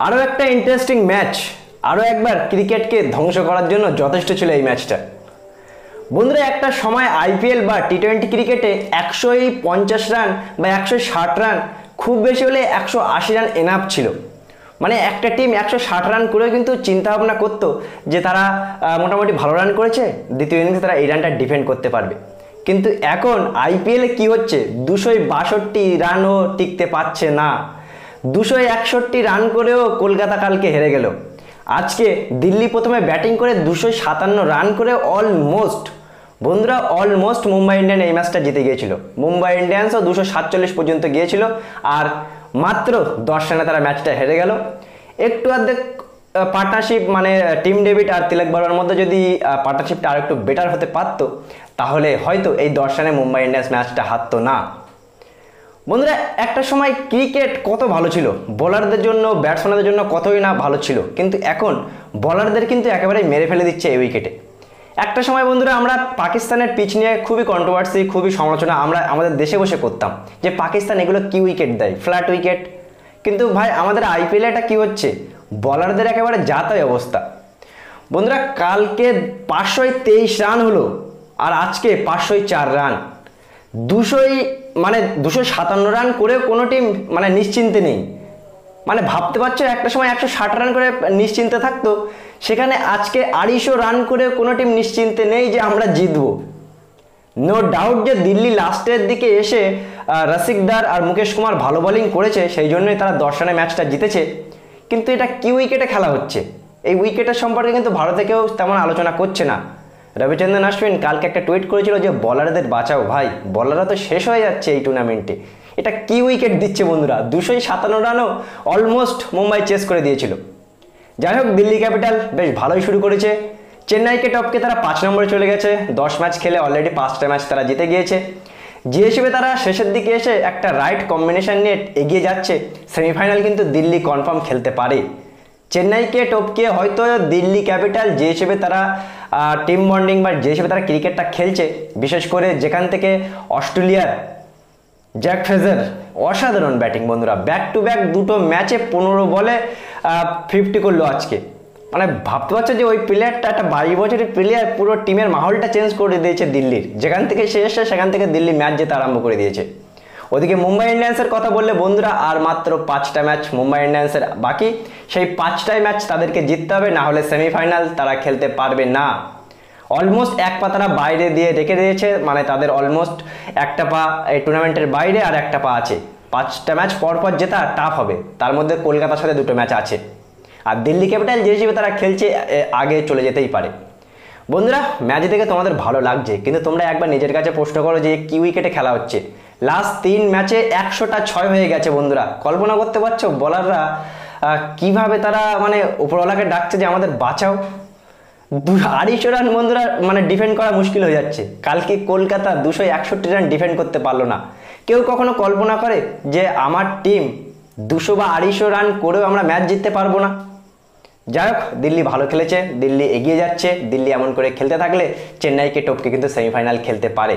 আরও একটা interesting match, আরও একবার ক্রিকেটকে ধ্বংস করার জন্য যথেষ্ট ছিল এই ম্যাচটা। বন্ধুরা, একটা সময় আইপিএল বা টি-20 ক্রিকেটে 150 রান বা 160 রান, খুব বেশি হলে 180 রান এনাফ ছিল। মানে একটা টিম 160 রান করেও কিন্তু চিন্তা ভাবনা করতো যে তারা মোটামুটি ভালো রান করেছে, দ্বিতীয় ইনিংসে তারা এই রানটা ডিফেন্ড করতে পারবে। কিন্তু এখন আইপিএলে কি হচ্ছে, 262 রানও টিকতে পারছে না। 261 রান করেও কলকাতা কালকে হেরে গেল। আজকে দিল্লি প্রথমে ব্যাটিং করে 257 রান করে অলমোস্ট মুম্বাই ইন্ডিয়ান এই ম্যাচটা জিতে গিয়েছিল। মুম্বাই ইন্ডিয়ান্সও 247 পর্যন্ত গিয়েছিল, আর মাত্র 10 রানে তারা ম্যাচটা হেরে গেল। একটু অর্ধেক পার্টনারশিপ, মানে টিম ডেভিড আর তিলক বর্মার মধ্যে যদি পার্টনারশিপটা আর একটু বেটার হতে পারতো, তাহলে হয়তো এই 10 রানে মুম্বাই ইন্ডিয়ান্স ম্যাচটা হারতো না। বন্ধুরা, একটা সময় ক্রিকেট কত ভালো ছিল, বোলারদের জন্য ব্যাটসম্যানদের জন্য কতই না ভালো ছিল, কিন্তু এখন বোলারদের কিন্তু একেবারেই মেরে ফেলে দিচ্ছে এই উইকেটে। একটা সময় বন্ধুরা আমরা পাকিস্তানের পিচ নিয়ে খুবই কন্ট্রোভার্সি, খুবই সমালোচনা আমরা আমাদের দেশে বসে করতাম যে পাকিস্তান এগুলো কি উইকেট দেয়, ফ্ল্যাট উইকেট। কিন্তু ভাই আমাদের আইপিএলে এটা কি হচ্ছে, বোলারদের একেবারে যাতাই অবস্থা। বন্ধুরা, কালকে 523 রান হলো, আর আজকে 504 রান। 257 রান করে কোনো টিম মানে নিশ্চিন্তে নেই। মানে ভাবতে পারছো, একটা সময় 160 রান করে নিশ্চিন্তে থাকতো, সেখানে আজকে 250 রান করে কোনো টিম নিশ্চিন্তে নেই যে আমরা জিতবো। নো ডাউট যে দিল্লি লাস্টের দিকে এসে রসিকদার আর মুকেশ কুমার ভালো বোলিং করেছে, সেই জন্যই তারা 10 রানে ম্যাচটা জিতেছে। কিন্তু এটা কি উইকেটে খেলা হচ্ছে, এই উইকেটের সম্পর্কে কিন্তু ভারতে কেউ তেমন আলোচনা করছে না। রবিচন্দ্রন অশ্বিন কালকে একটা টুইট করেছিল যে বলারদের বাঁচাও ভাই, বলাররা তো শেষ হয়ে যাচ্ছে এই টুর্নামেন্টে। এটা কি উইকেট দিচ্ছে বন্ধুরা, 257 রানও অলমোস্ট মুম্বাই চেস করে দিয়েছিল। যাই হোক, দিল্লি ক্যাপিটাল বেশ ভালোই শুরু করেছে। চেন্নাইকে টপকে তারা 5 নম্বরে চলে গেছে। 10 ম্যাচ খেলে অলরেডি 5টা ম্যাচ তারা জিতে গিয়েছে। যে হিসেবে তারা শেষের দিকে এসে একটা রাইট কম্বিনেশন নিয়ে এগিয়ে যাচ্ছে, সেমিফাইনাল কিন্তু দিল্লি কনফার্ম খেলতে পারে। চেন্নাইকে টপকে হয়তো দিল্লি ক্যাপিটাল যে হিসেবে তারা টিম বন্ডিং বা যে হিসেবে তারা ক্রিকেটটা খেলছে, বিশেষ করে যেখান থেকে অস্ট্রেলিয়ার জ্যাক ফ্রেজার অসাধারণ ব্যাটিং বন্ধুরা, ব্যাক টু ব্যাক দুটো ম্যাচে 15 বলে 50 করলো আজকে। মানে ভাবতে পারছো যে ওই প্লেয়ারটা, একটা 22 বছরের প্লেয়ার, পুরো টিমের মাহলটা চেঞ্জ করে দিয়েছে দিল্লির। যেখান থেকে সে এসে সেখান থেকে দিল্লি ম্যাচ জেতা আরম্ভ করে দিয়েছে। ওদিকে মুম্বাই ইন্ডিয়ান্সের কথা বললে বন্ধুরা, আর মাত্র 5টা ম্যাচ মুম্বাই ইন্ডিয়ান্সের বাকি। সেই 5টাই ম্যাচ তাদেরকে জিততে হবে, না হলে সেমিফাইনাল তারা খেলতে পারবে না। অলমোস্ট এক পা তারা বাইরে দিয়ে রেখে দিয়েছে, মানে তাদের অলমোস্ট একটা পা এই টুর্নামেন্টের বাইরে আর একটা পা আছে। 5টা ম্যাচ পরপর জেতা টাফ হবে, তার মধ্যে কলকাতার সাথে 2টো ম্যাচ আছে। আর দিল্লি ক্যাপিটাল যে হিসেবে তারা খেলছে, আগে চলে যেতেই পারে। বন্ধুরা, ম্যাচ দেখে তোমাদের ভালো লাগছে, কিন্তু তোমরা একবার নিজের কাছে প্রশ্ন করো যে কি উইকেটে খেলা হচ্ছে। লাস্ট 3 ম্যাচে 100টা 6 হয়ে গেছে বন্ধুরা। কল্পনা করতে পারছো বোলাররা কিভাবে তারা মানে উপরওয়ালাকে ডাকছে যে আমাদের বাঁচাও। 250 রান বন্ধুরা, মানে ডিফেন্ড করা মুশকিল হয়ে যাচ্ছে। কালকে কলকাতা 261 রান ডিফেন্ড করতে পারলো না। কেউ কখনো কল্পনা করে যে আমার টিম 200 বা 250 রান করেও আমরা ম্যাচ জিততে পারবো না? যাই হোক, দিল্লি ভালো খেলেছে, দিল্লি এগিয়ে যাচ্ছে। দিল্লি এমন করে খেলতে থাকলে চেন্নাইকে টপকে কিন্তু সেমিফাইনাল খেলতে পারে।